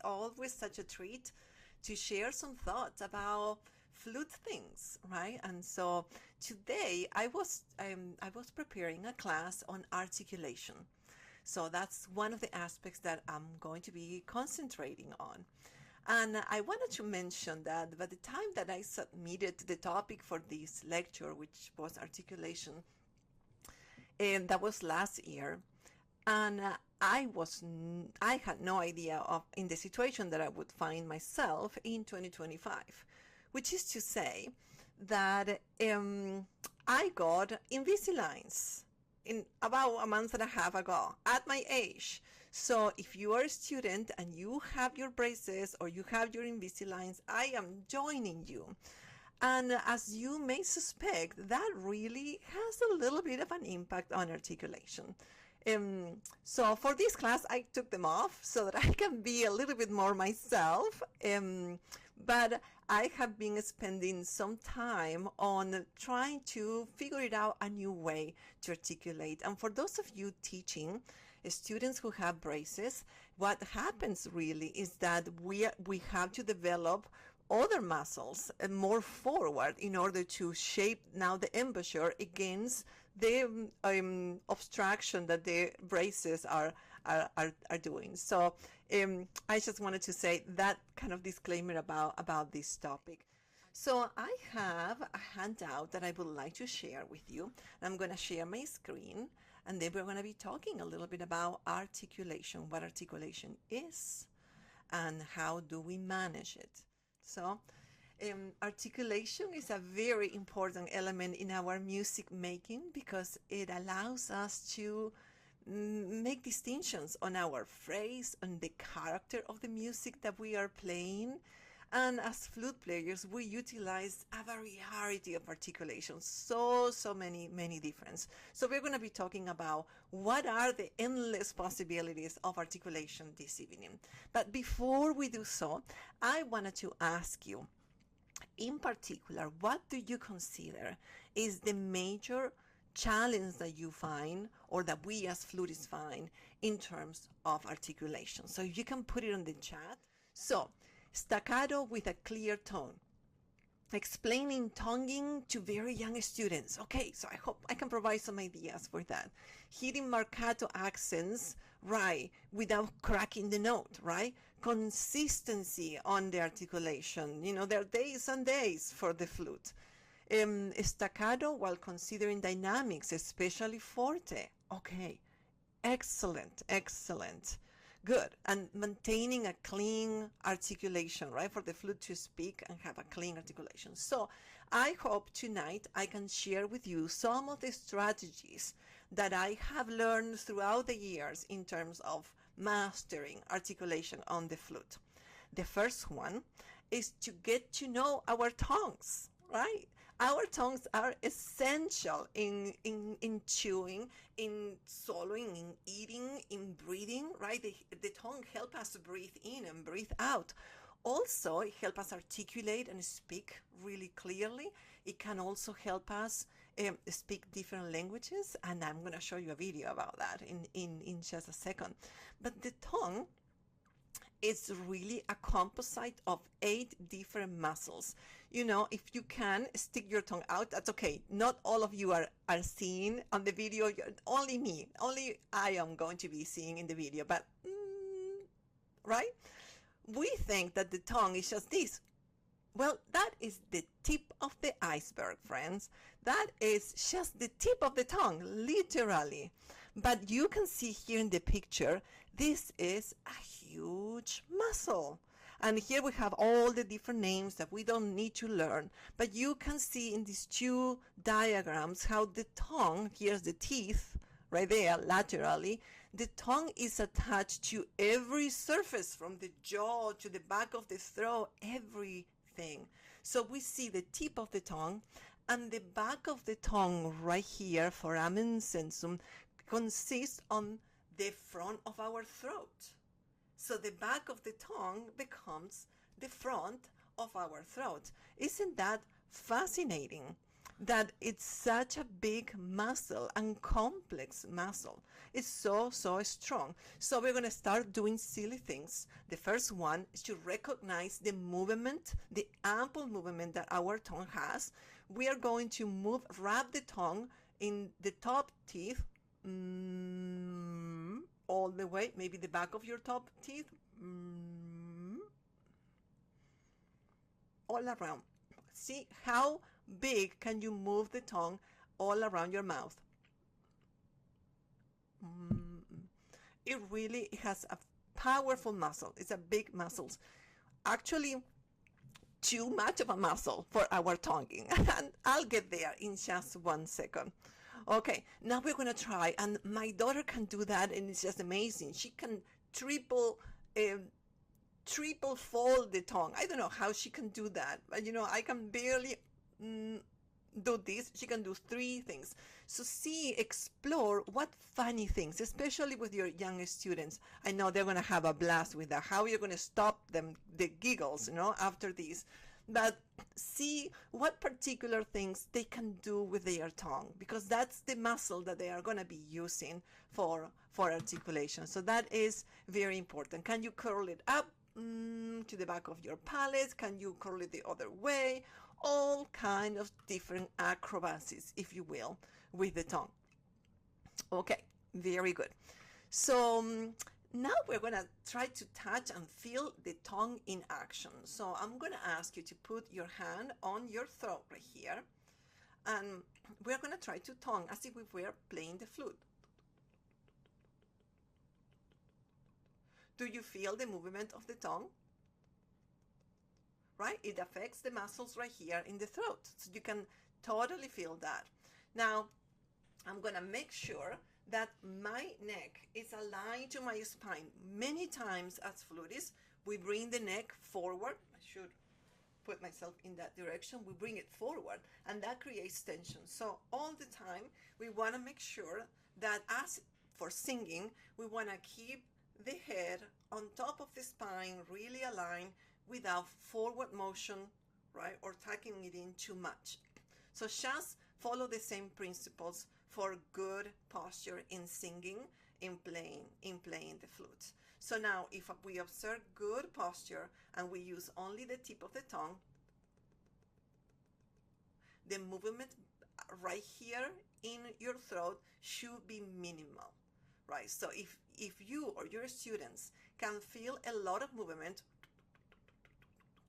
always such a treat to share some thoughts about flute things, right? And so today I was preparing a class on articulation. So that's one of the aspects that I'm going to be concentrating on. And I wanted to mention that by the time that I submitted the topic for this lecture, which was articulation, and that was last year, and I had no idea of in the situation that I would find myself in 2025, which is to say that I got Invisaligns in about a month and a half ago at my age. So if you are a student and you have your braces or you have your Invisaligns, I am joining you. And as you may suspect, that really has a little bit of an impact on articulation. So for this class, I took them off so that I can be a little bit more myself. But I have been spending some time on trying to figure it out a new way to articulate. And for those of you teaching students who have braces, what happens really is that we have to develop other muscles more forward in order to shape now the embouchure against the obstruction that the braces are doing. So I just wanted to say that kind of disclaimer about this topic. So I have a handout that I would like to share with you. I'm going to share my screen, and then we're going to be talking a little bit about articulation, what articulation is, and how do we manage it. So articulation is a very important element in our music making because it allows us to make distinctions on our phrase, on the character of the music that we are playing. And as flute players, we utilize a variety of articulations, so many different. So we're going to be talking about what are the endless possibilities of articulation this evening. But before we do so, I wanted to ask you, in particular, what do you consider is the major challenge that you find or that we as flutists find in terms of articulation? So you can put it on the chat. So, staccato with a clear tone. Explaining tonguing to very young students. Okay, so I hope I can provide some ideas for that. Hitting marcato accents, right, without cracking the note, right? Consistency on the articulation. You know, there are days and days for the flute. Staccato while considering dynamics, especially forte. Okay, excellent. Good. And maintaining a clean articulation, right? For the flute to speak and have a clean articulation. So I hope tonight I can share with you some of the strategies that I have learned throughout the years in terms of mastering articulation on the flute. The first one is to get to know our tongues. Right? Our tongues are essential in chewing, in swallowing, in eating, in breathing, right? The tongue helps us breathe in and breathe out. Also, it helps us articulate and speak really clearly. It can also help us speak different languages, and I'm going to show you a video about that in just a second. But the tongue, it's really a composite of 8 different muscles. You know, if you can stick your tongue out, that's okay. Not all of you are seeing on the video. Only me. Only I am going to be seeing in the video. But, right? We think that the tongue is just this. Well, that is the tip of the iceberg, friends. That is just the tip of the tongue, literally. But you can see here in the picture, this is a huge muscle. And here we have all the different names that we don't need to learn. But you can see in these 2 diagrams how the tongue, here's the teeth, right there, laterally, the tongue is attached to every surface from the jaw to the back of the throat, everything. So we see the tip of the tongue and the back of the tongue right here, foramen sensum, consists on the front of our throat. So the back of the tongue becomes the front of our throat. Isn't that fascinating? that it's such a big muscle and complex muscle. It's so strong. So we're going to start doing silly things. The first one is to recognize the movement, the ample movement that our tongue has. We are going to wrap the tongue in the top teeth, all the way, maybe the back of your top teeth, all around. See how big can you move the tongue all around your mouth. It really has a powerful muscle. It's a big muscle. Actually, too much of a muscle for our tonguing. And I'll get there in just 1 second. Okay, now we're going to try. And my daughter can do that, and it's just amazing. She can triple fold the tongue. I don't know how she can do that, but I can barely do this. She can do 3 things. So explore what funny things, especially with your youngest students. I know they're going to have a blast with that. How you're going to stop them, the giggles, after this. But see what particular things they can do with their tongue, because that's the muscle that they are going to be using for articulation. So that is very important. Can you curl it up to the back of your palate? Can you curl it the other way? All kind of different acrobacies, if you will, with the tongue. Okay, very good. So now we're going to try to touch and feel the tongue in action. So I'm going to ask you to put your hand on your throat right here. And we're going to try to tongue as if we were playing the flute. Do you feel the movement of the tongue? Right? It affects the muscles right here in the throat. So you can totally feel that. Now, I'm going to make sure that my neck is aligned to my spine. Many times as flutists, we bring the neck forward. I should put myself in that direction. We bring it forward, and that creates tension. So all the time, we want to make sure that as for singing, we want to keep the head on top of the spine, really aligned, without forward motion, right, or tucking it in too much. So just follow the same principles for good posture in singing, in playing the flute. So now, if we observe good posture and we use only the tip of the tongue, the movement right here in your throat should be minimal, right? So if you or your students can feel a lot of movement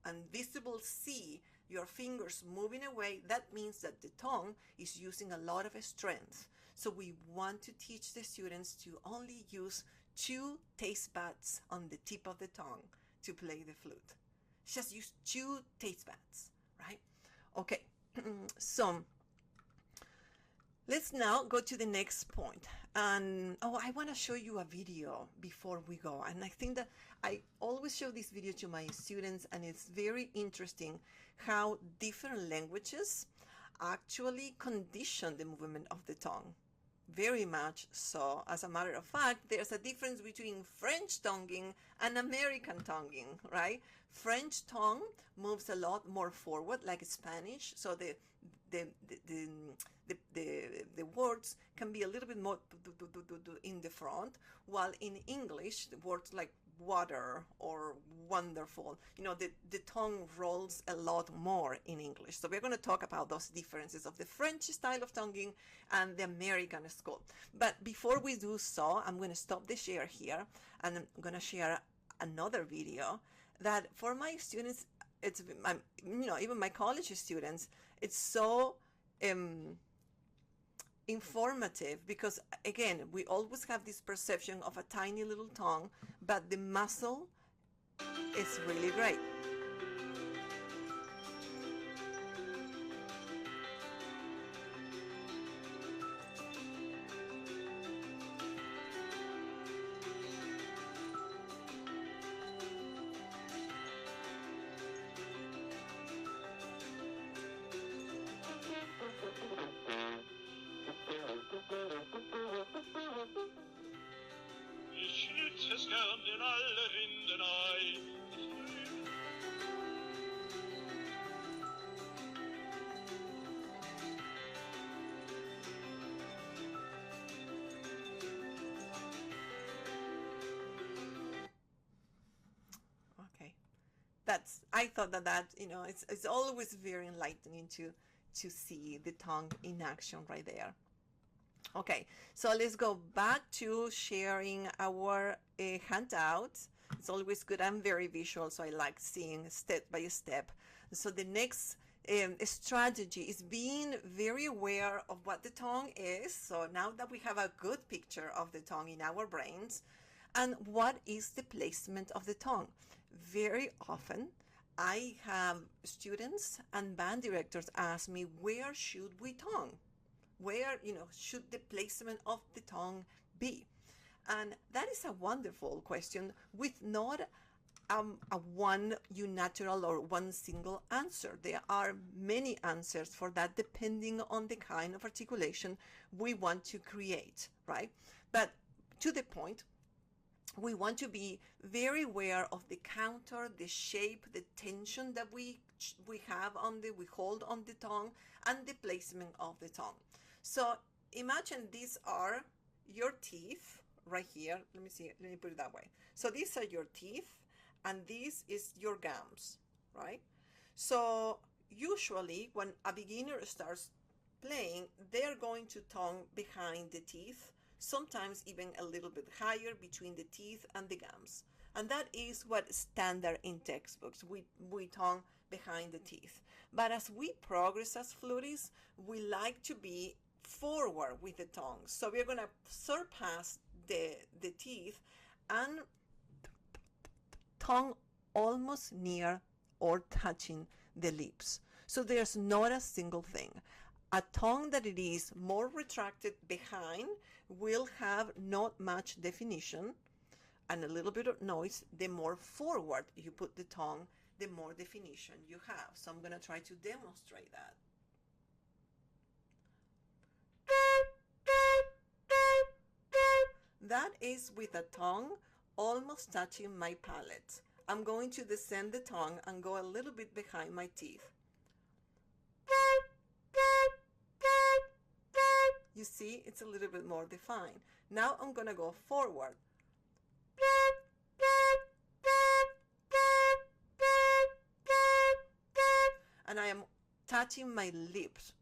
and visible see your fingers moving away, that means that the tongue is using a lot of strength. So we want to teach the students to only use 2 taste buds on the tip of the tongue to play the flute. Just use 2 taste buds, right? Okay, so let's now go to the next point. And I want to show you a video before we go. And I think that I always show this video to my students, and it's very interesting how different languages actually condition the movement of the tongue. Very much so. As a matter of fact, there's a difference between French tonguing and American tonguing, right? French tongue moves a lot more forward, like Spanish. So the words can be a little bit more in the front, while in English, the words like water or wonderful, the tongue rolls a lot more in English. So we're going to talk about those differences of the French style of tonguing and the American school. But before we do so, I'm going to stop the share here, and I'm going to share another video that for my students, it's even my college students, it's so informative, because again, we always have this perception of a tiny little tongue, but the muscle is really great. I thought that it's always very enlightening to see the tongue in action right there. Okay, so let's go back to sharing our handout. It's always good. I'm very visual, so I like seeing step by step. So the next strategy is being very aware of what the tongue is. So now that we have a good picture of the tongue in our brains, and what is the placement of the tongue? Very often, I have students and band directors ask me, where should we tongue? Where, should the placement of the tongue be? And that is a wonderful question with not a one unilateral or one single answer. There are many answers for that depending on the kind of articulation we want to create, right? But to the point, we want to be very aware of the counter, the shape, the tension that we hold on the tongue, and the placement of the tongue. So imagine these are your teeth right here. Let me put it that way. So these are your teeth, and this is your gums, right? So usually when a beginner starts playing, they're going to tongue behind the teeth, sometimes even a little bit higher between the teeth and the gums. And that is what standard in textbooks. We tongue behind the teeth. But as we progress as flutists, we like to be forward with the tongue. So we're going to surpass the teeth and tongue almost near or touching the lips. So there's not a single thing. A tongue that it is more retracted behind will have not much definition and a little bit of noise. The more forward you put the tongue, the more definition you have. So I'm going to try to demonstrate that. That is with a tongue almost touching my palate. I'm going to descend the tongue and go a little bit behind my teeth. You see, it's a little bit more defined. Now I'm going to go forward. And I am touching my lips.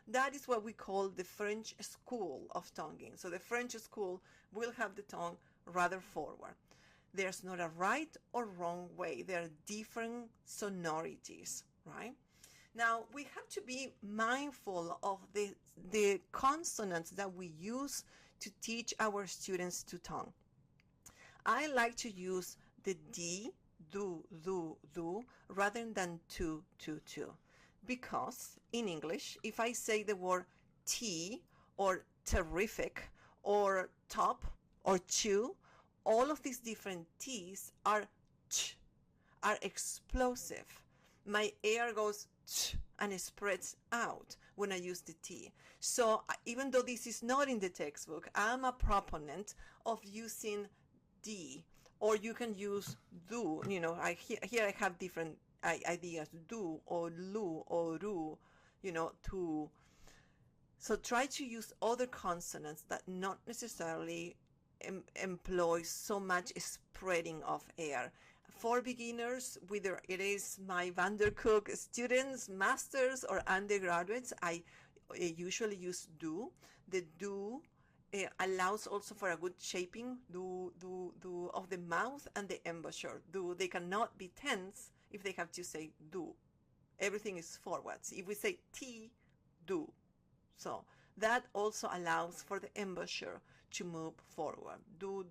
That is what we call the French school of tonguing. So the French school will have the tongue rather forward. There's not a right or wrong way. There are different sonorities, right? Now, we have to be mindful of the consonants that we use to teach our students to tongue. I like to use the D, do, rather than to, because in English, if I say the word tea or terrific or top or chew, all of these different T's are ch, are explosive. My air goes ch and it spreads out when I use the T. So even though this is not in the textbook, I'm a proponent of using D, or you can use do. Here I have different ideas, do or lu or ru, to. So try to use other consonants that not necessarily employ so much spreading of air. For beginners, whether it is my Vandercook students, masters, or undergraduates, I usually use do. The do allows also for a good shaping, do of the mouth and the embouchure. Do, they cannot be tense if they have to say do. Everything is forwards. If we say T, do. So that also allows for the embouchure to move forward. Do.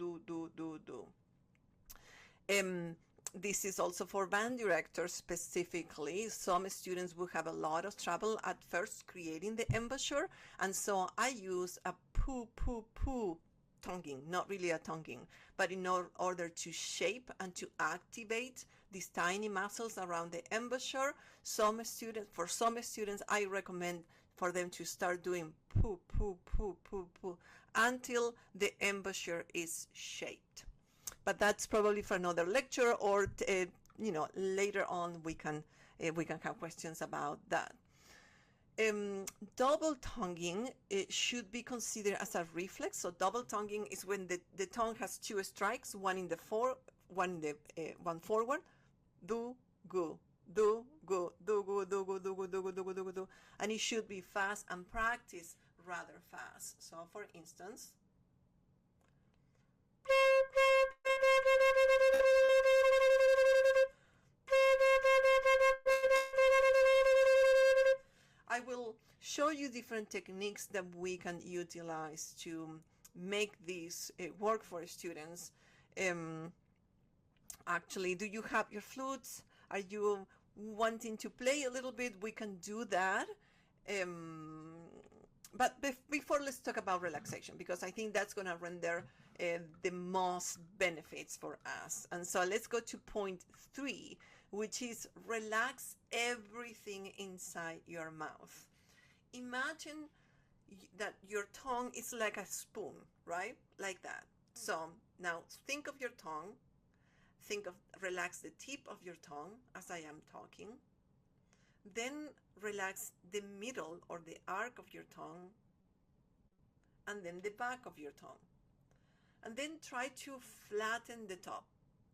This is also for band directors specifically. Some students will have a lot of trouble at first creating the embouchure, and so I use a poo tonguing, not really a tonguing, but in order to shape and to activate these tiny muscles around the embouchure. For some students, I recommend for them to start doing poo until the embouchure is shaped. But that's probably for another lecture, or later on we can have questions about that. Double tonguing should be considered as a reflex. So double tonguing is when the tongue has two strikes, one forward, do, go, do, go, do, go, do, go, do, go, do, go, do, go, do, go, do. And it should be fast and practice rather fast. So for instance, I will show you different techniques that we can utilize to make this work for students. Actually, do you have your flutes? Are you wanting to play a little bit? We can do that. But before, let's talk about relaxation, because I think that's going to render the most benefits for us. And so let's go to point 3, which is relax everything inside your mouth. Imagine that your tongue is like a spoon, right? Like that. So now think of your tongue. Relax the tip of your tongue as I am talking. Then relax the middle or the arc of your tongue, and then the back of your tongue. And then try to flatten the top.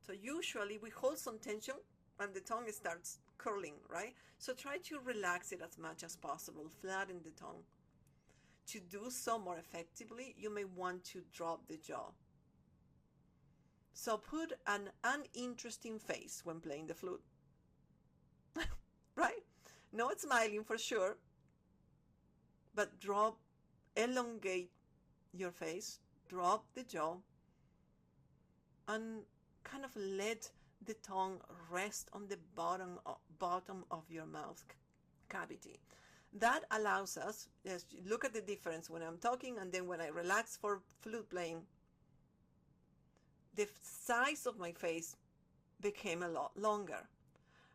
So usually we hold some tension and the tongue starts curling, right? So try to relax it as much as possible, flatten the tongue. To do so more effectively, you may want to drop the jaw. So put an uninteresting face when playing the flute, right? Not smiling for sure, but elongate your face, drop the jaw, and kind of let the tongue rest on the bottom of your mouth cavity. That allows us, just look at the difference when I'm talking and then when I relax for flute playing. The size of my face became a lot longer.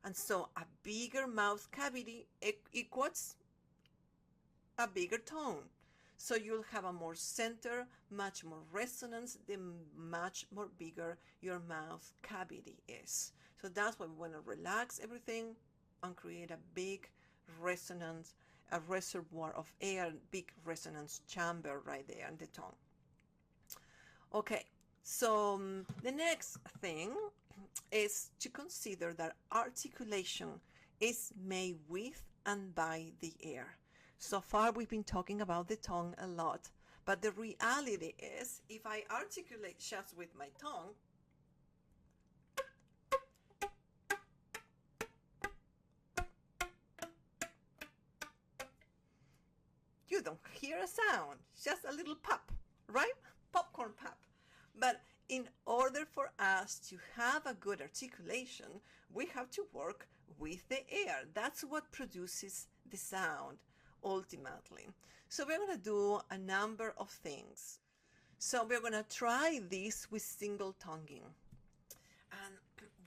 And so a bigger mouth cavity equals a bigger tone. So you'll have a more center, much more resonance, the much more bigger your mouth cavity is. So that's why we want to relax everything and create a big resonance, a reservoir of air, big resonance chamber right there in the tongue. Okay. So the next thing is to consider that articulation is made with and by the air. So far we've been talking about the tongue a lot, but the reality is if I articulate just with my tongue, you don't hear a sound, just a little pop, right? Popcorn pop. But in order for us to have a good articulation, we have to work with the air. That's what produces the sound ultimately. So we're going to do a number of things. So we're going to try this with single tonguing. And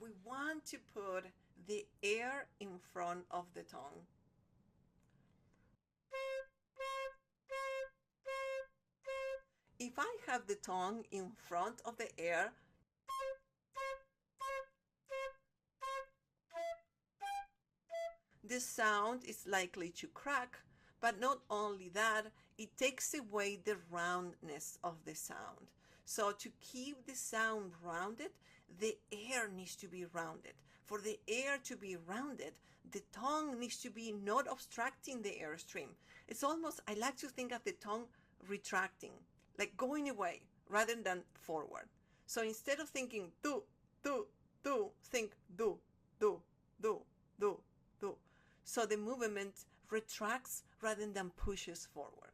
we want to put the air in front of the tongue. If I have the tongue in front of the air, the sound is likely to crack, but not only that, it takes away the roundness of the sound. So to keep the sound rounded, the air needs to be rounded. For the air to be rounded, the tongue needs to be not obstructing the airstream. It's almost, I like to think of the tongue retracting, like going away rather than forward. So instead of thinking do, think do, do, do, do, do. So the movement retracts rather than pushes forward.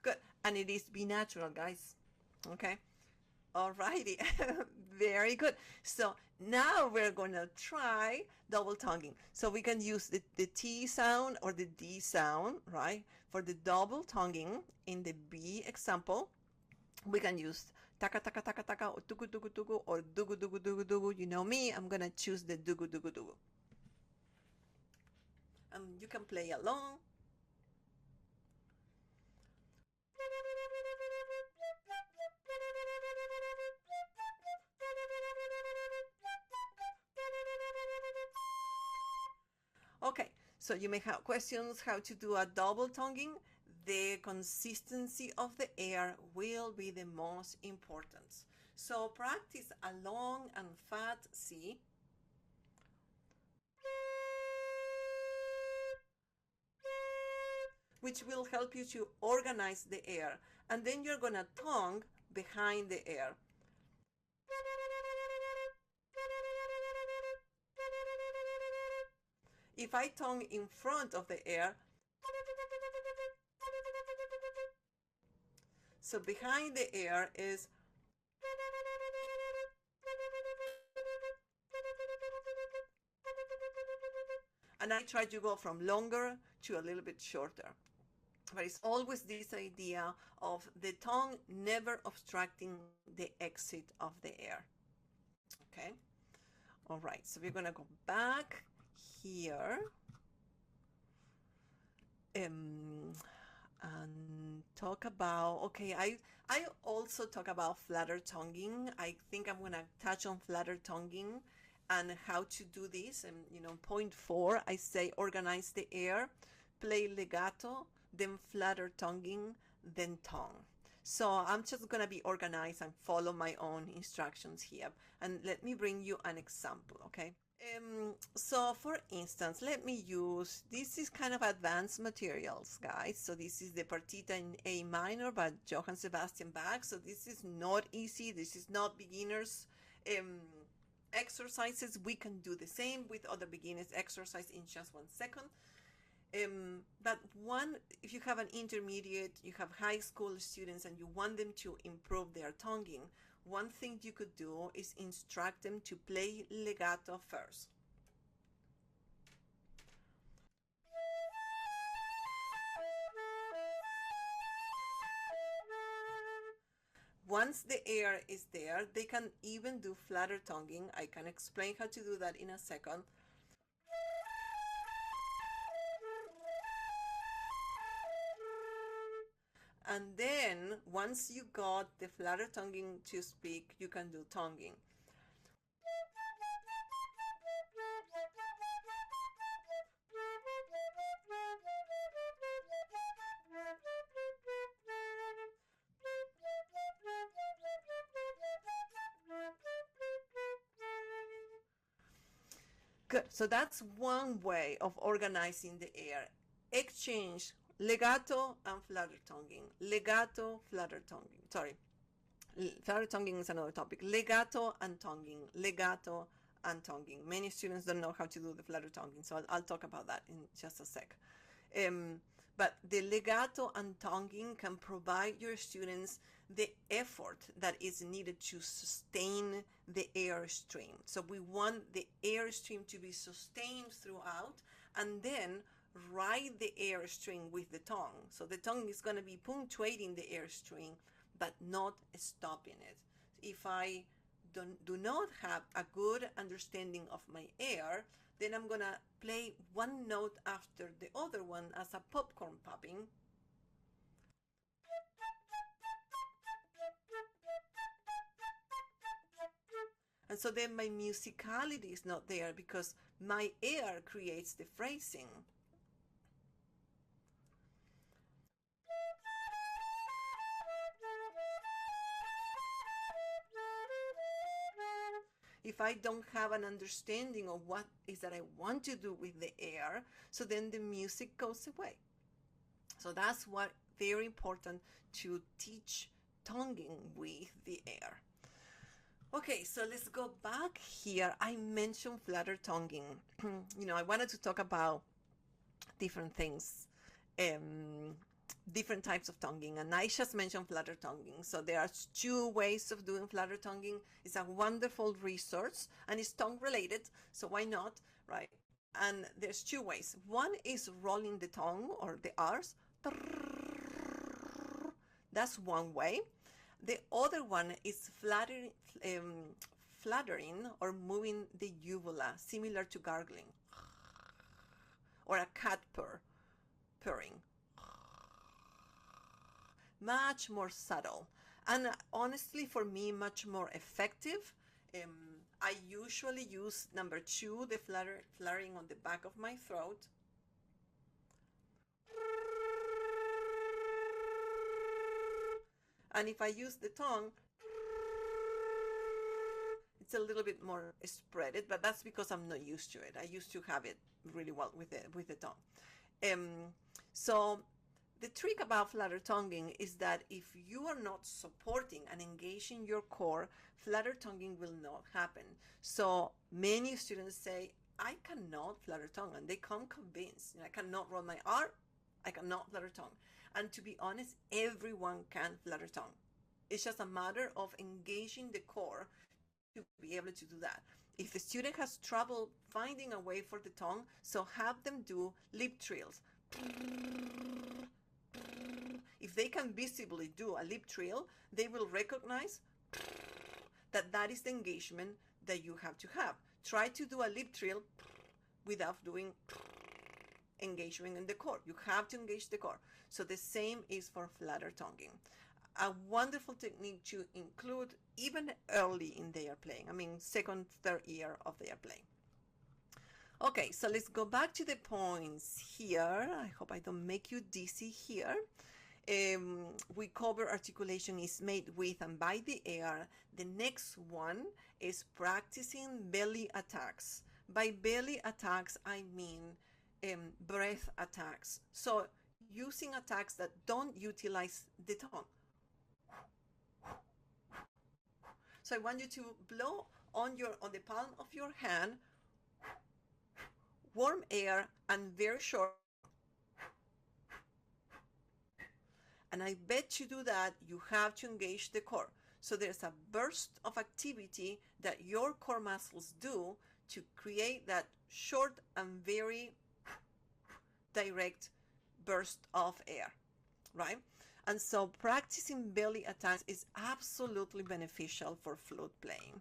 Good. And it is be natural, guys. Okay. Alrighty. Very good. So now we're going to try double tonguing. So we can use the T sound or the D sound, right? For the double tonguing in the B example, we can use taka taka taka taka or tugu tugu tugu or dugu dugu dugu dugu. You know me, I'm going to choose the dugu dugu dugu. You can play along. So you may have questions how to do a double tonguing. The consistency of the air will be the most important. So practice a long and fat C, which will help you to organize the air. And then you're going to tongue behind the air. If I tongue in front of the air, so behind the air is, and I try to go from longer to a little bit shorter. But it's always this idea of the tongue never obstructing the exit of the air. Okay? All right, so we're going to go back here and talk about, okay, I also talk about flatter tonguing. I think I'm going to touch on flatter tonguing and how to do this. And, point 4, I say organize the air, play legato, then flatter tonguing, then tongue. So I'm just going to be organized and follow my own instructions here. And let me bring you an example, okay? So for instance, let me use, this is kind of advanced materials, guys. So this is the Partita in A minor by Johann Sebastian Bach. So this is not easy. This is not beginners exercises. We can do the same with other beginners exercise in just 1 second. But if you have an intermediate, you have high school students and you want them to improve their tonguing, one thing you could do is instruct them to play legato first. Once the air is there, they can even do flatter tonguing. I can explain how to do that in a second. And then once you got the flatter tonguing to speak, you can do tonguing. Good. So that's one way of organizing the air. Exchange legato and flatter tonguing. Legato, flatter tonguing. Sorry. Flatter tonguing is another topic. Legato and tonguing. Legato and tonguing. Many students don't know how to do the flatter tonguing, so I'll talk about that in just a sec. But the legato and tonguing can provide your students the effort that is needed to sustain the air stream. So we want the air stream to be sustained throughout, and then ride the air stream with the tongue. So the tongue is going to be punctuating the air stream, but not stopping it. If I do not have a good understanding of my air, then I'm going to play one note after the other one as a popcorn popping. And so then my musicality is not there because my air creates the phrasing. If I don't have an understanding of what is that I want to do with the air, so then the music goes away. So that's what very important to teach tonguing with the air. Okay, so let's go back here. I mentioned flatter tonguing. I wanted to talk about different things, different types of tonguing, and I just mentioned flatter tonguing. So there are 2 ways of doing flatter tonguing. It's a wonderful resource and it's tongue related, so why not, right? And there's 2 ways. One is rolling the tongue or the R's. That's one way. The other one is flattering or moving the uvula, similar to gargling, or a cat purring. Much more subtle, and honestly for me much more effective. I usually use number 2, the flattering on the back of my throat, And if I use the tongue, it's a little bit more spread it, but that's because I'm not used to it. I used to have it really well with the tongue. So the trick about flutter tonguing is that if you are not supporting and engaging your core, flutter tonguing will not happen. So many students say, I cannot flutter tongue, and they come convinced. I cannot roll my R, I cannot flutter tongue. And to be honest, everyone can flutter tongue. It's just a matter of engaging the core to be able to do that. If the student has trouble finding a way for the tongue, so have them do lip trills. If they can visibly do a lip trill, they will recognize that that is the engagement that you have to have. Try to do a lip trill without doing engagement in the core. You have to engage the core. So the same is for flutter tonguing. A wonderful technique to include even early in their playing. I mean, second, third year of their playing. Okay, so let's go back to the points here. I hope I don't make you dizzy here. We cover articulation is made with and by the air. The next one is practicing belly attacks. By belly attacks, I mean breath attacks. So using attacks that don't utilize the tongue. So I want you to blow on the palm of your hand, warm air and very short. And I bet to do that, you have to engage the core. So there's a burst of activity that your core muscles do to create that short and very direct burst of air, right? And so practicing belly attacks is absolutely beneficial for flute playing.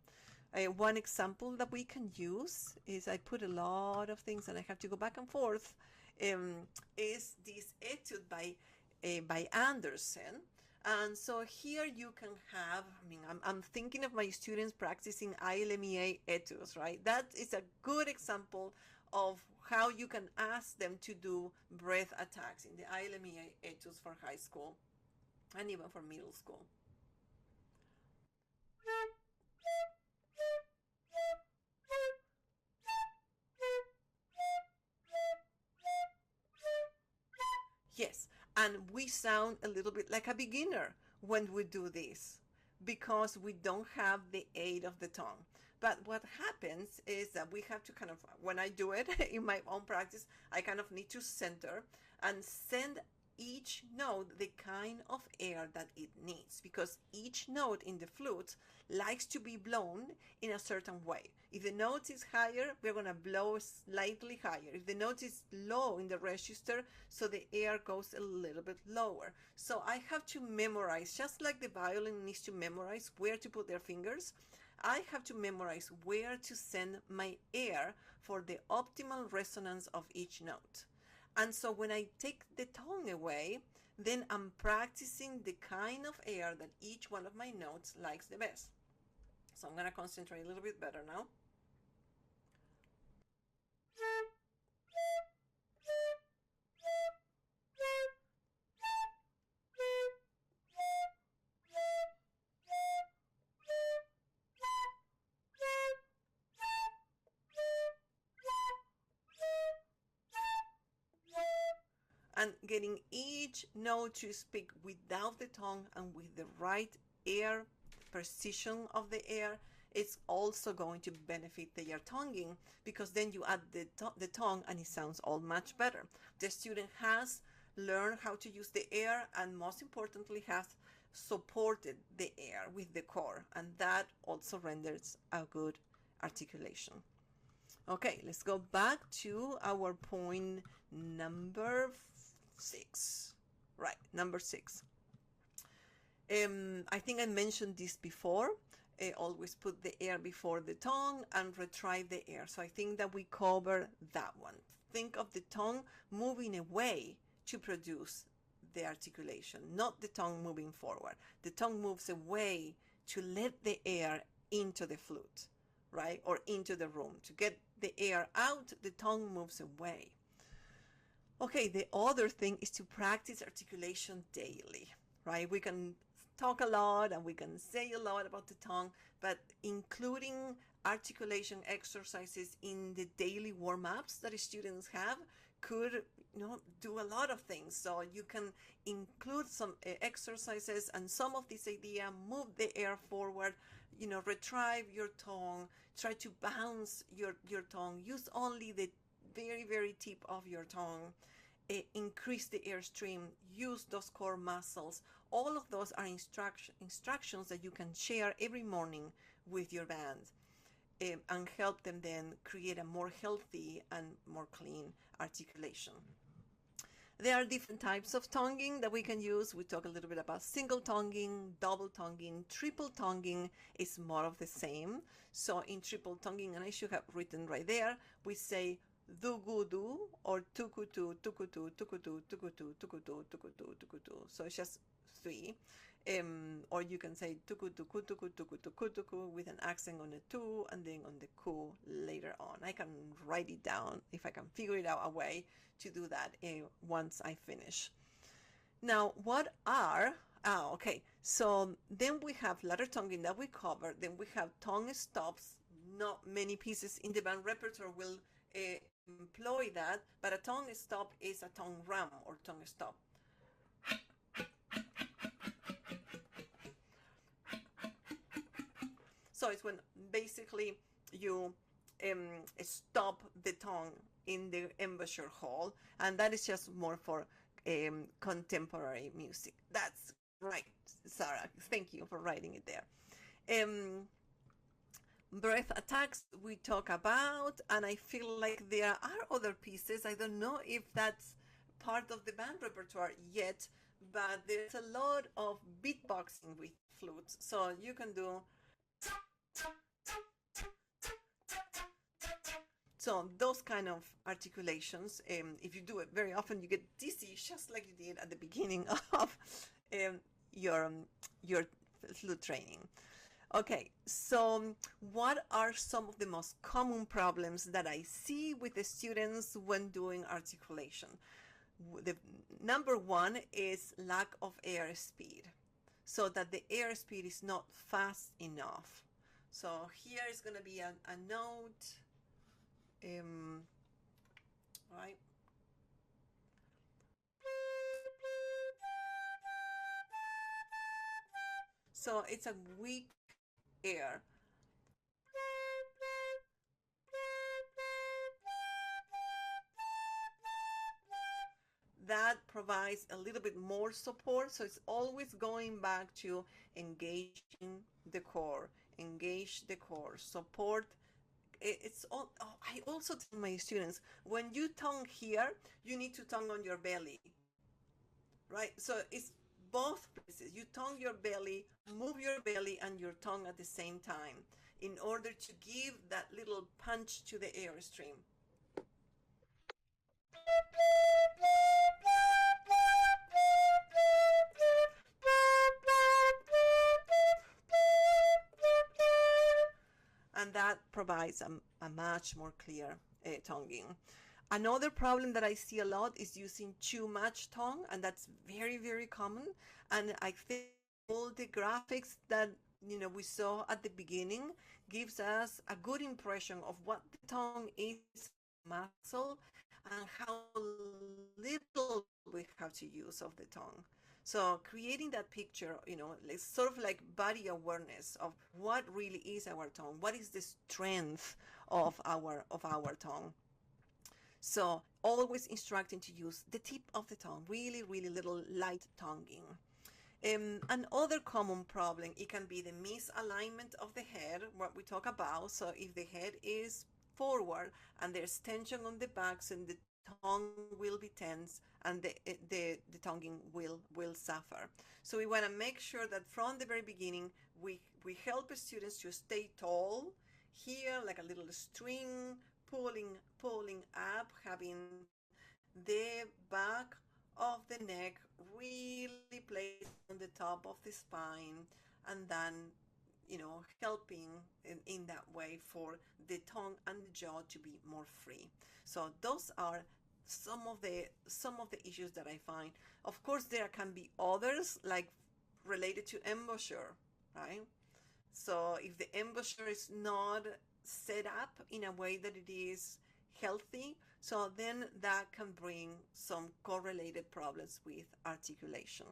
One example that we can use is, I put a lot of things and I have to go back and forth, is this etude by Anderson. And so here you can have, I mean, I'm thinking of my students practicing ILMEA etudes, right? That is a good example of how you can ask them to do breath attacks in the ILMEA etudes for high school and even for middle school. Yes, and we sound a little bit like a beginner when we do this because we don't have the aid of the tongue. But what happens is that we have to kind of, when I do it in my own practice, I kind of need to center and send each note the kind of air that it needs, because each note in the flute likes to be blown in a certain way. If the note is higher, we're going to blow slightly higher. If the note is low in the register, so the air goes a little bit lower. So I have to memorize, just like the violin needs to memorize where to put their fingers, I have to memorize where to send my air for the optimal resonance of each note. And so when I take the tongue away, then I'm practicing the kind of air that each one of my notes likes the best. So I'm going to concentrate a little bit better now. And getting each note to speak without the tongue and with the right air precision of the air, it's also going to benefit the ear tonguing, because then you add the tongue and it sounds all much better. The student has learned how to use the air and most importantly has supported the air with the core, and that also renders a good articulation. Okay, let's go back to our point number 6. Right, number 6. I think I mentioned this before. Always put the air before the tongue and retrieve the air. So I think that we cover that one. Think of the tongue moving away to produce the articulation, not the tongue moving forward. The tongue moves away to let the air into the flute, right? Or into the room. To get the air out, the tongue moves away. Okay, the other thing is to practice articulation daily, right? We can talk a lot and we can say a lot about the tongue, but including articulation exercises in the daily warm-ups that students have could, do a lot of things. So you can include some exercises, and some of this idea: move the air forward, retrieve your tongue, try to bounce your tongue, use only the very, very tip of your tongue, increase the airstream, use those core muscles. All of those are instructions that you can share every morning with your band, and help them then create a more healthy and more clean articulation. There are different types of tonguing that we can use. We talk a little bit about single tonguing, double tonguing, triple tonguing is more of the same. So in triple tonguing, and I should have written right there, we say dugudu or tukutu, tukutu, tukutu, tukutu, tukutu, tukutu, tukutu. So it's just three. Or you can say tukutuku, tukutuku, tukutuku with an accent on the tu and then on the ku later on. I can write it down if I can figure it out a way to do that once I finish. Now, what are, okay, so then we have ladder tonguing that we covered. Then we have tongue stops. Not many pieces in the band repertoire will employ that, but a tongue stop is a tongue ram or tongue stop. So it's when basically you stop the tongue in the embouchure hole, and that is just more for contemporary music. That's right, Sarah. Thank you for writing it there. Breath attacks we talk about, and I feel like there are other pieces. I don't know if that's part of the band repertoire yet, but there's a lot of beatboxing with flutes. So you can do. So those kind of articulations, if you do it very often, you get dizzy, just like you did at the beginning of your flute training. Okay, so what are some of the most common problems that I see with the students when doing articulation? The number one is lack of airspeed, so that the airspeed is not fast enough. So here is going to be a note, right? So it's a weak air. That provides a little bit more support. So it's always going back to engaging the core, engage the core, support. It's all. Oh, I also tell my students, when you tongue here, you need to tongue on your belly, right? So it's both places. You tongue your belly, move your belly and your tongue at the same time in order to give that little punch to the airstream. And that provides a much more clear tonguing. Another problem that I see a lot is using too much tongue, and that's very, very common. And I think all the graphics that we saw at the beginning gives us a good impression of what the tongue is, muscle, and how little we have to use of the tongue. So creating that picture, it's sort of like body awareness of what really is our tongue, what is the strength of our tongue. So always instructing to use the tip of the tongue, really, really little light tonguing. Another common problem, it can be the misalignment of the head, what we talk about. So if the head is forward and there's tension on the back, so the tongue will be tense and the tonguing will suffer. So we want to make sure that from the very beginning we help students to stay tall here, like a little string, pulling up, having the back of the neck really placed on the top of the spine, and then helping in that way for the tongue and the jaw to be more free. So those are some of the issues that I find. Of course, there can be others like related to embouchure, right? So if the embouchure is not set up in a way that it is healthy, so then that can bring some correlated problems with articulation.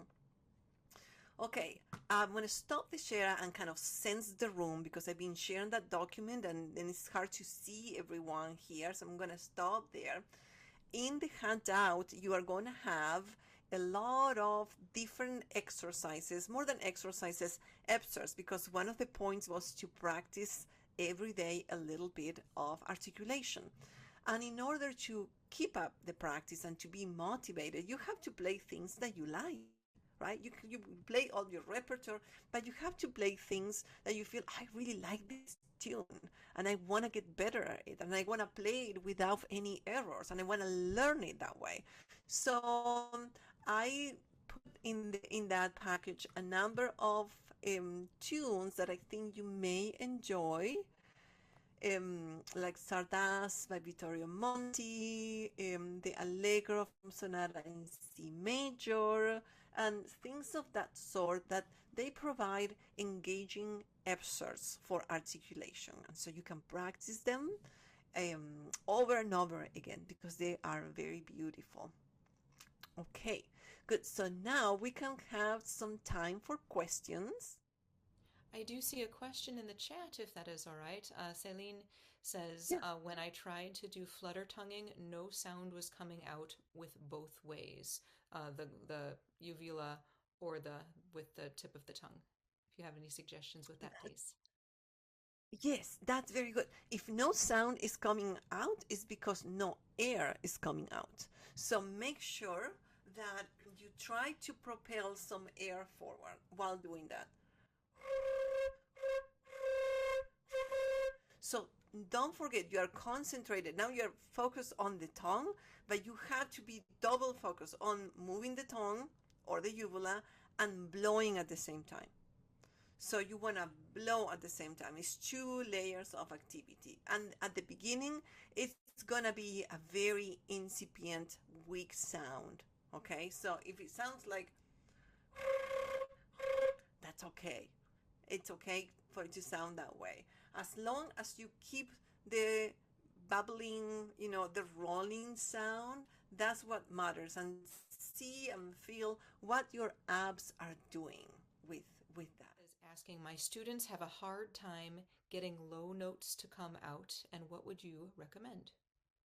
Okay, I'm going to stop the share and kind of sense the room because I've been sharing that document and then it's hard to see everyone here. So I'm going to stop there. In the handout, you are going to have a lot of different exercises, more than exercises, exercises, because one of the points was to practice every day a little bit of articulation. And in order to keep up the practice and to be motivated, you have to play things that you like, right? You play all your repertoire, but you have to play things that you feel, I really like this tune and I want to get better at it and I want to play it without any errors and I want to learn it that way. So I put in that package a number of tunes that I think you may enjoy, like Sardas by Vittorio Monti, the Allegro from Sonata in C major, and things of that sort that they provide engaging excerpts for articulation. And so you can practice them over and over again because they are very beautiful. Okay, good. So now we can have some time for questions. I do see a question in the chat, if that is all right. Celine says, Yeah. when I tried to do flutter tonguing, no sound was coming out with both ways, the uvula or the with the tip of the tongue. If you have any suggestions with that, please. Yes, that's very good. If no sound is coming out, it's because no air is coming out. So make sure that you try to propel some air forward while doing that. So don't forget, you are concentrated. Now you're focused on the tongue, but you have to be double focused on moving the tongue or the uvula and blowing at the same time. So you want to blow at the same time. It's two layers of activity. And at the beginning, it's going to be a very incipient, weak sound. Okay, so if it sounds like, that's okay. It's okay for it to sound that way. As long as you keep the bubbling, the rolling sound, that's what matters. And see and feel what your abs are doing with that. Is asking, my students have a hard time getting low notes to come out, and what would you recommend?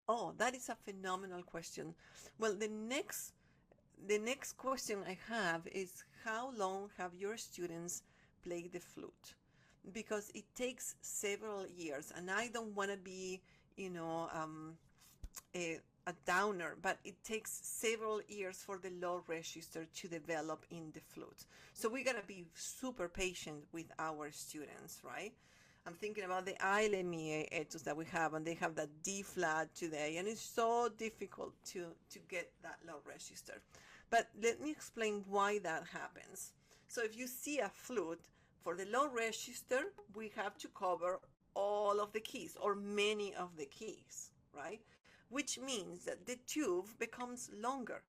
Oh, that is a phenomenal question. Well, the next question I have is how long have your students played the flute? Because it takes several years, and I don't want to be, a downer, but it takes several years for the low register to develop in the flute. So we gotta be super patient with our students, right? I'm thinking about the Aile Mie etus that we have, and they have that D flat today, and it's so difficult to get that low register. But let me explain why that happens. So if you see a flute, for the low register, we have to cover all of the keys or many of the keys, right? Which means that the tube becomes longer.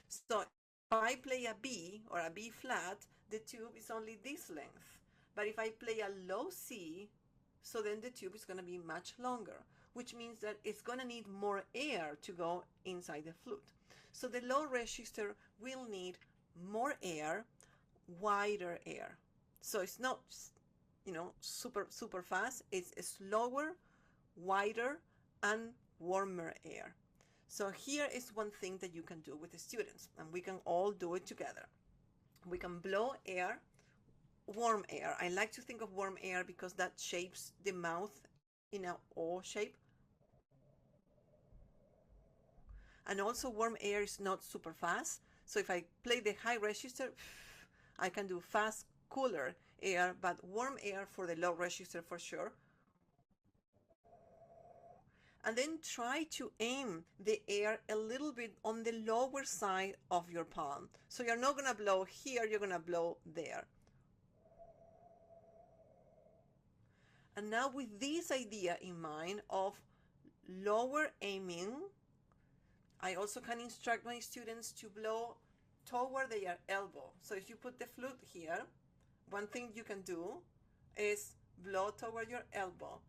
So if I play a B or a B flat, the tube is only this length. But if I play a low C, so then the tube is going to be much longer, which means that it's going to need more air to go inside the flute. So the low register will need more air, wider air. So it's not, super fast. It's slower, wider, and warmer air. So here is one thing that you can do with the students, and we can all do it together. We can blow air, warm air. I like to think of warm air because that shapes the mouth in a O shape. And also warm air is not super fast. So if I play the high register, I can do fast, cooler air, but warm air for the low register for sure. And then try to aim the air a little bit on the lower side of your palm. So you're not going to blow here, you're going to blow there. And now with this idea in mind of lower aiming, I also can instruct my students to blow toward their elbow. So if you put the flute here, one thing you can do is blow toward your elbow.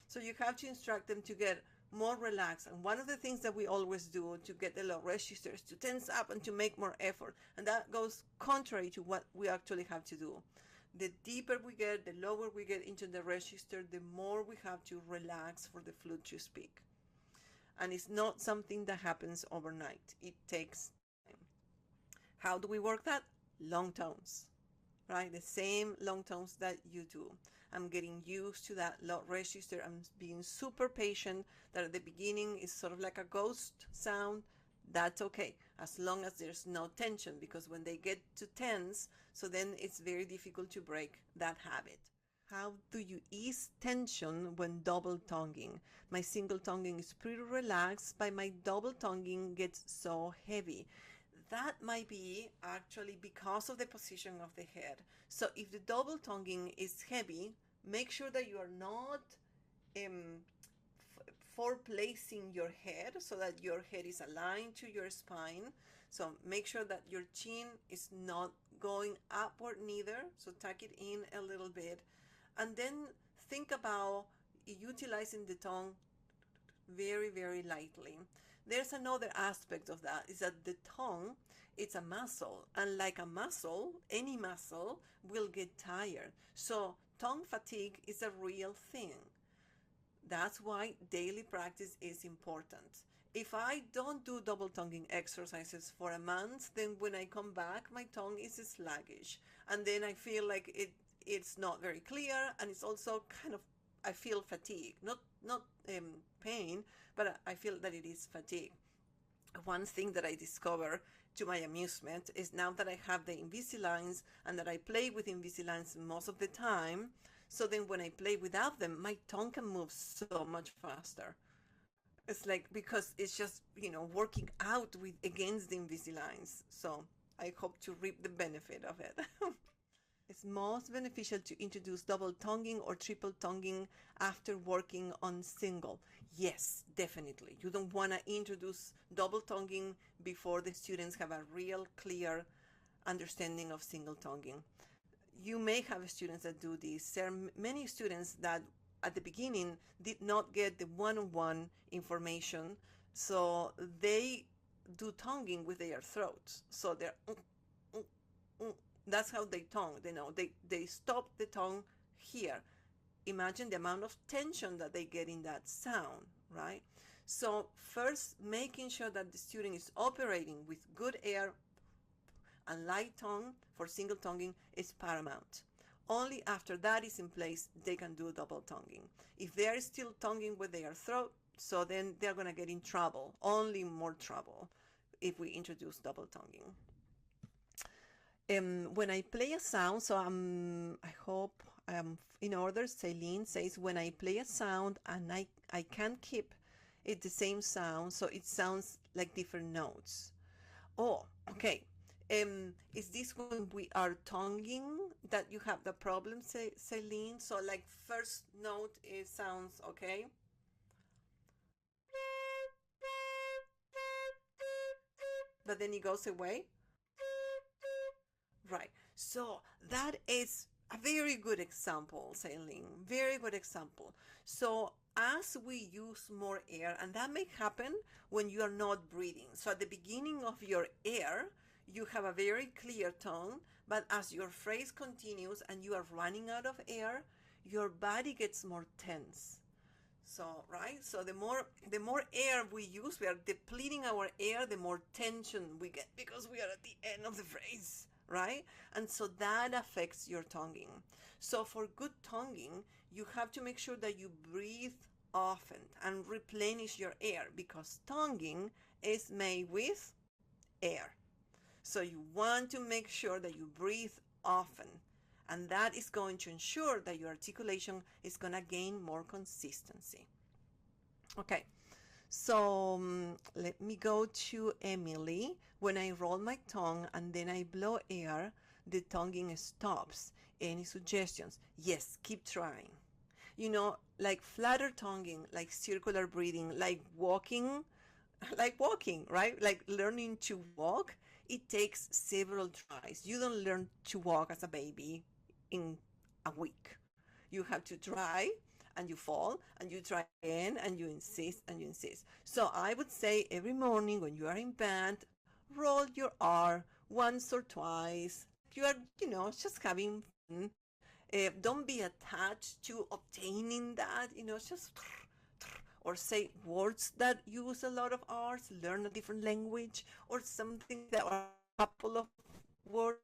So you have to instruct them to get more relaxed. And one of the things that we always do to get the low registers to tense up and to make more effort. And that goes contrary to what we actually have to do. The deeper we get, the lower we get into the register, the more we have to relax for the flute to speak. And it's not something that happens overnight. It takes time. How do we work that? Long tones, right? The same long tones that you do. I'm getting used to that low register. I'm being super patient. That at the beginning is sort of like a ghost sound. That's okay, as long as there's no tension, because when they get to tense, so then it's very difficult to break that habit. How do you ease tension when double tonguing? My single tonguing is pretty relaxed, but my double tonguing gets so heavy. That might be actually because of the position of the head. So if the double tonguing is heavy, make sure that you are not for placing your head so that your head is aligned to your spine. So make sure that your chin is not going upward neither. So tuck it in a little bit. And then think about utilizing the tongue very, very lightly. There's another aspect of that, is that the tongue, it's a muscle, and like a muscle, any muscle will get tired. So tongue fatigue is a real thing. That's why daily practice is important. If I don't do double tonguing exercises for a month, then when I come back, my tongue is sluggish, and then I feel like it's not very clear, and it's also kind of, I feel fatigue, not pain, but I feel that it is fatigue. One thing that I discover to my amusement is, now that I have the Invisaligns and that I play with Invisaligns most of the time, so then when I play without them, my tongue can move so much faster. It's like, because it's just, working out with against the Invisaligns. So I hope to reap the benefit of it. It's most beneficial to introduce double tonguing or triple tonguing after working on single. Yes, definitely. You don't want to introduce double tonguing before the students have a real clear understanding of single tonguing. You may have students that do this. There are many students that at the beginning did not get the one-on-one information, so they do tonguing with their throats. So they're that's how they tongue. They stop the tongue here. Imagine the amount of tension that they get in that sound, right? So first, making sure that the student is operating with good air and light tongue for single tonguing is paramount. Only after that is in place, they can do double tonguing. If they are still tonguing with their throat, so then they're going to get in trouble, only more trouble, if we introduce double tonguing. When I play a sound, so I hope in order, Celine says, when I play a sound and I can't keep it the same sound, so it sounds like different notes. Oh, okay. Is this when we are tonguing that you have the problem, Celine? So like first note, it sounds okay. But then it goes away. Right. So that is a very good example, Celine. Very good example. So as we use more air, and that may happen when you are not breathing. So at the beginning of your air, you have a very clear tone, but as your phrase continues and you are running out of air, your body gets more tense. So, right? So the more air we use, we are depleting our air, the more tension we get because we are at the end of the phrase, right? And so that affects your tonguing. So for good tonguing, you have to make sure that you breathe often and replenish your air, because tonguing is made with air. So you want to make sure that you breathe often, and that is going to ensure that your articulation is going to gain more consistency. Okay, so let me go to Emily. When I roll my tongue and then I blow air, the tonguing stops. Any suggestions? Yes, keep trying. Like flatter tonguing, like circular breathing, like walking, right? Like learning to walk, it takes several tries. You don't learn to walk as a baby in a week. You have to try and you fall and you try again and you insist and you insist. So I would say every morning when you are in bed, roll your R once or twice. You are, just having fun. Don't be attached to obtaining that, just or say words that use a lot of R's, learn a different language or something that are a couple of words.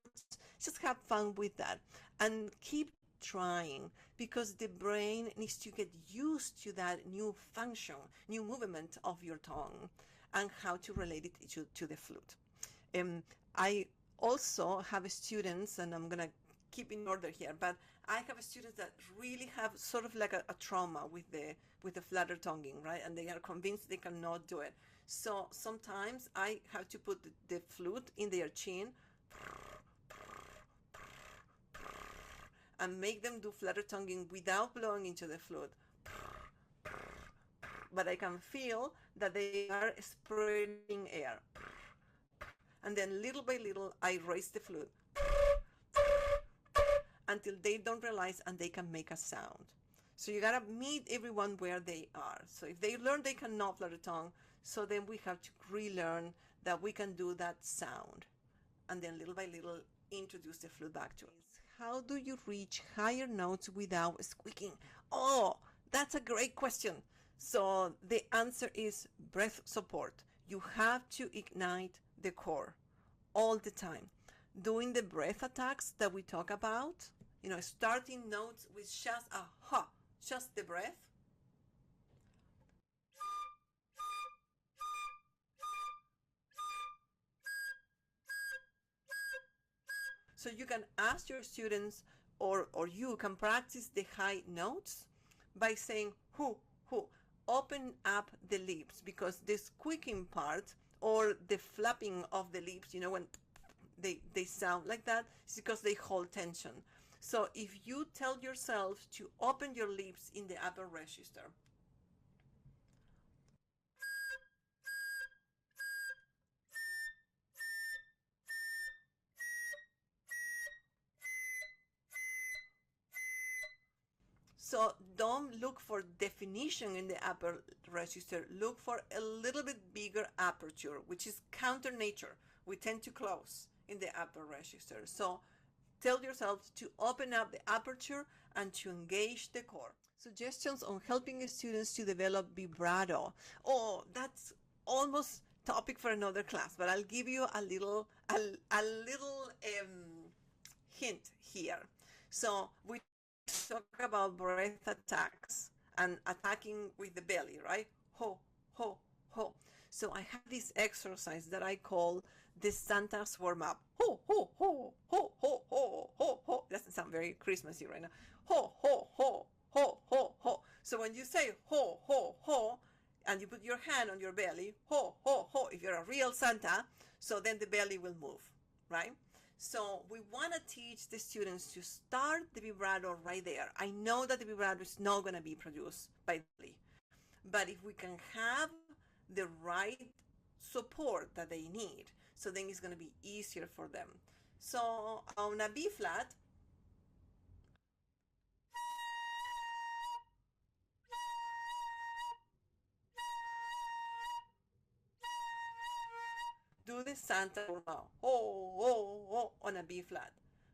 Just have fun with that and keep trying, because the brain needs to get used to that new function, new movement of your tongue and how to relate it to the flute. I also have students, and I'm gonna keep in order here, but I have students that really have sort of like a trauma with the flutter tonguing, right? And they are convinced they cannot do it. So sometimes I have to put the flute in their chin and make them do flutter tonguing without blowing into the flute. But I can feel that they are spreading air. And then little by little, I raise the flute until they don't realize and they can make a sound. So you gotta meet everyone where they are. So if they learn they cannot flutter tongue, so then we have to relearn that we can do that sound. And then little by little, introduce the flute back to us. How do you reach higher notes without squeaking? Oh, that's a great question. So the answer is breath support. You have to ignite the core all the time. Doing the breath attacks that we talk about, starting notes with just a ha, just the breath. So you can ask your students, or you can practice the high notes by saying who, open up the lips, because the squeaking part or the flapping of the lips, when they sound like that, is because they hold tension. So if you tell yourself to open your lips in the upper register, so don't look for definition in the upper register. Look for a little bit bigger aperture, which is counter nature. We tend to close in the upper register. So tell yourself to open up the aperture and to engage the core. Suggestions on helping students to develop vibrato. Oh, that's almost topic for another class, but I'll give you a little hint here. So we talk about breath attacks and attacking with the belly, right? Ho, ho, ho. So I have this exercise that I call the Santa's warm up. Ho, ho, ho, ho, ho, ho, ho, ho. Doesn't sound very Christmassy right now. Ho, ho, ho, ho, ho, ho. So when you say ho, ho, ho, and you put your hand on your belly, ho, ho, ho, if you're a real Santa, so then the belly will move, right? So we want to teach the students to start the vibrato right there. I know that the vibrato is not going to be produced by the belly, but if we can have the right support that they need, so then it's going to be easier for them. So on a B flat, do the Santa ho, ho, ho on a B flat,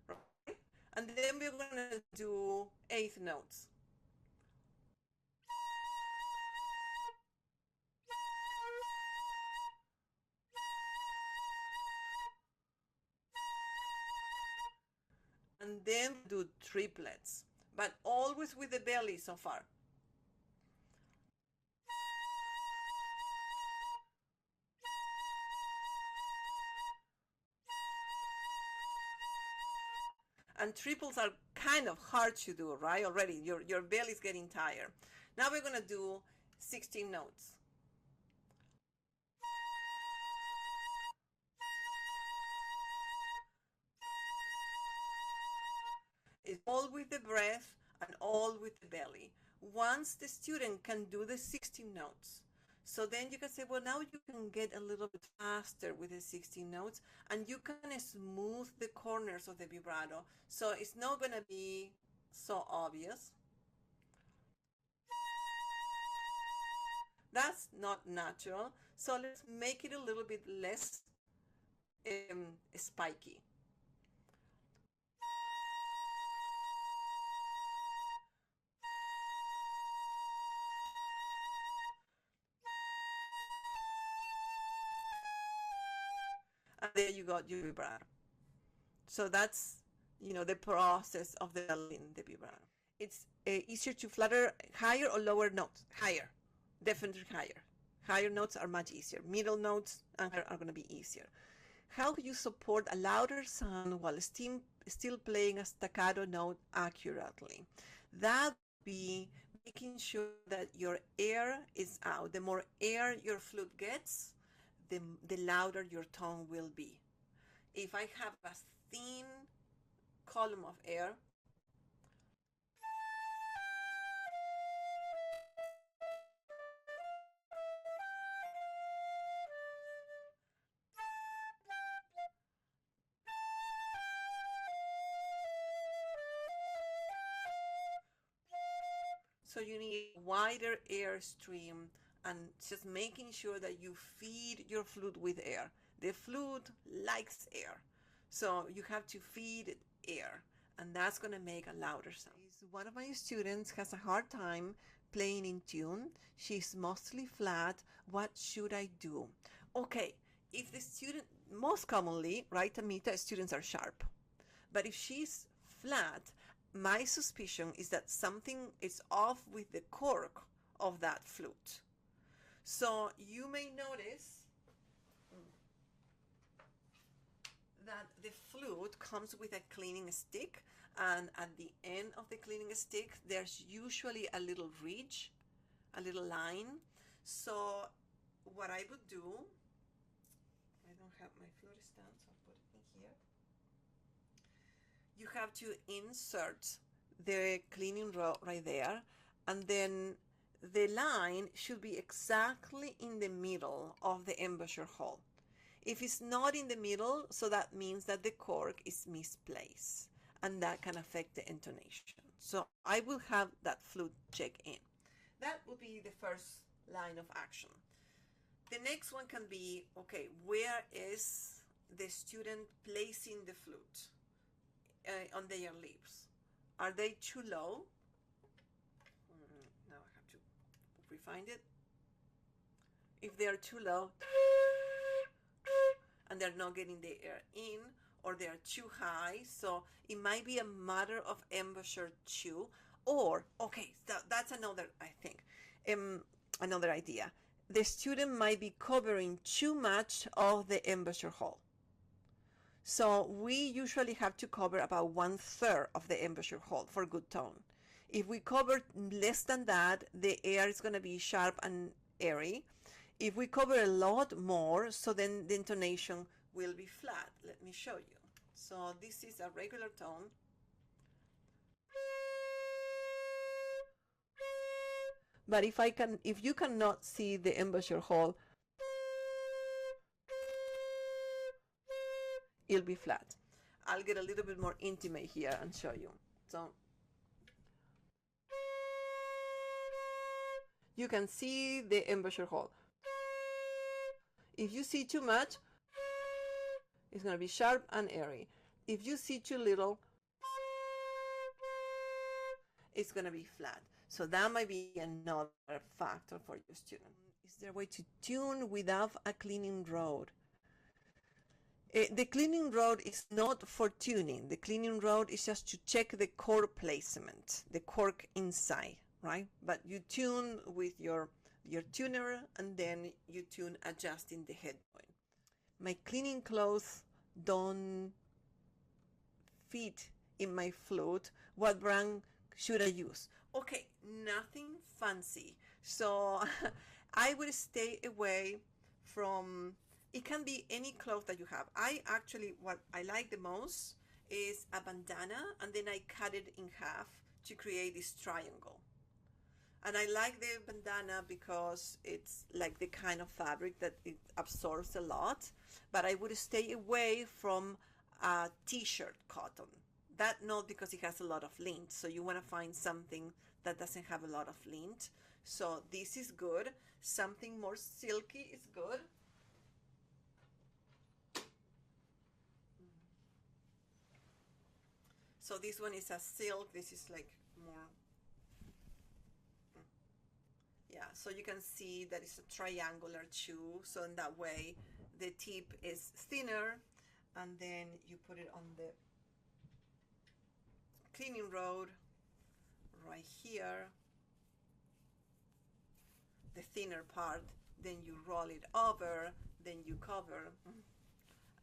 right? And then we're going to do eighth notes. And then do triplets, but always with the belly so far. And triples are kind of hard to do, right? Already, your belly is getting tired. Now we're going to do 16 notes. It's all with the breath and all with the belly. Once the student can do the 16 notes, so then you can say, well, now you can get a little bit faster with the 16 notes, and you can smooth the corners of the vibrato. So it's not going to be so obvious. That's not natural. So let's make it a little bit less spiky. And there you got your vibrato. So that's, the process of developing the vibrato. It's easier to flutter higher or lower notes. Higher, definitely higher. Higher notes are much easier. Middle notes are going to be easier. How do you support a louder sound while still playing a staccato note accurately? That would be making sure that your air is out. The more air your flute gets, the louder your tone will be. If I have a thin column of air, so you need a wider air stream, and just making sure that you feed your flute with air. The flute likes air, so you have to feed it air, and that's going to make a louder sound. One of my students has a hard time playing in tune. She's mostly flat. What should I do? Okay, if the student, most commonly, right, Amita, students are sharp. But if she's flat, my suspicion is that something is off with the cork of that flute. So you may notice that the flute comes with a cleaning stick, and at the end of the cleaning stick there's usually a little ridge, a little line. So what I would do, I don't have my flute stand, so I'll put it in here. You have to insert the cleaning rod right there, and then the line should be exactly in the middle of the embouchure hole. If it's not in the middle, so that means that the cork is misplaced, and that can affect the intonation. So I will have that flute check in. That would be the first line of action. The next one can be, okay, where is the student placing the flute on their lips? Are they too low? Now I have to refine it. If they are too low and they're not getting the air in, or they are too high, so it might be a matter of embouchure too. Or, okay, that's another, I think, another idea. The student might be covering too much of the embouchure hole. So we usually have to cover about 1/3 of the embouchure hole for good tone. If we cover less than that, the air is going to be sharp and airy. If we cover a lot more, so then the intonation will be flat. Let me show you. So this is a regular tone. But if you cannot see the embouchure hole, it'll be flat. I'll get a little bit more intimate here and show you. So you can see the embouchure hole. If you see too much, it's going to be sharp and airy. If you see too little, it's going to be flat. So that might be another factor for your student. Is there a way to tune without a cleaning rod? The cleaning rod is not for tuning. The cleaning rod is just to check the cork placement, the cork inside, right? But you tune with your tuner, and then you tune adjusting the head point. My cleaning clothes don't fit in my flute, what brand should I use? Okay, nothing fancy. So I would stay away from, it can be any cloth that you have. I actually, what I like the most is a bandana, and then I cut it in half to create this triangle. And I like the bandana because it's like the kind of fabric that it absorbs a lot, but I would stay away from a t-shirt cotton. That not because it has a lot of lint, so you want to find something that doesn't have a lot of lint. So this is good. Something more silky is good. So this one is a silk. This is like more, yeah, so you can see that it's a triangular chew, so in that way the tip is thinner, and then you put it on the cleaning rod right here, the thinner part, then you roll it over, then you cover,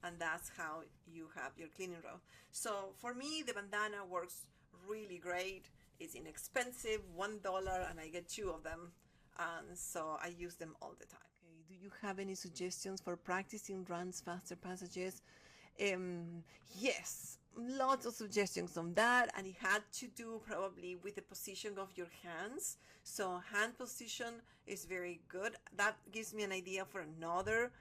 and that's how you have your cleaning rod. So for me, the bandana works really great. It's inexpensive, $1, and I get two of them, and so I use them all the time. Okay, do you have any suggestions for practicing runs, faster passages? Um, yes, lots of suggestions on that, and it had to do probably with the position of your hands. So hand position is very good. That gives me an idea for another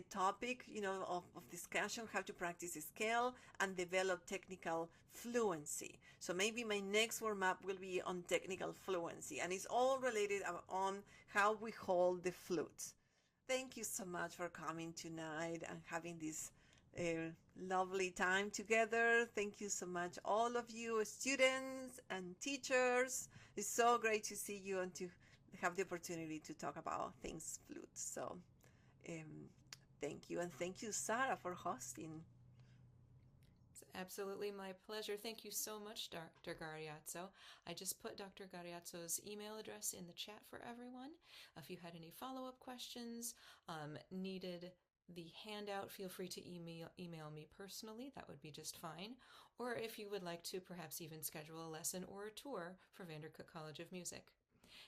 topic, of discussion: how to practice a scale and develop technical fluency. So maybe my next warm up will be on technical fluency, and it's all related on how we hold the flute. Thank you so much for coming tonight and having this lovely time together. Thank you so much, all of you, students and teachers. It's so great to see you and to have the opportunity to talk about things flute. So um, thank you, and thank you, Sarah, for hosting. It's absolutely my pleasure. Thank you so much, Dr. Gariazzo. I just put Dr. Gariazzo's email address in the chat for everyone. If you had any follow-up questions, needed the handout, feel free to email me personally. That would be just fine. Or if you would like to perhaps even schedule a lesson or a tour for Vandercook College of Music.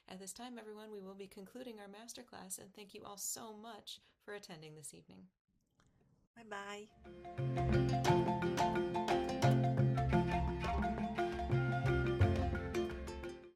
At this time, everyone, we will be concluding our masterclass, and thank you all so much for attending this evening. Bye bye.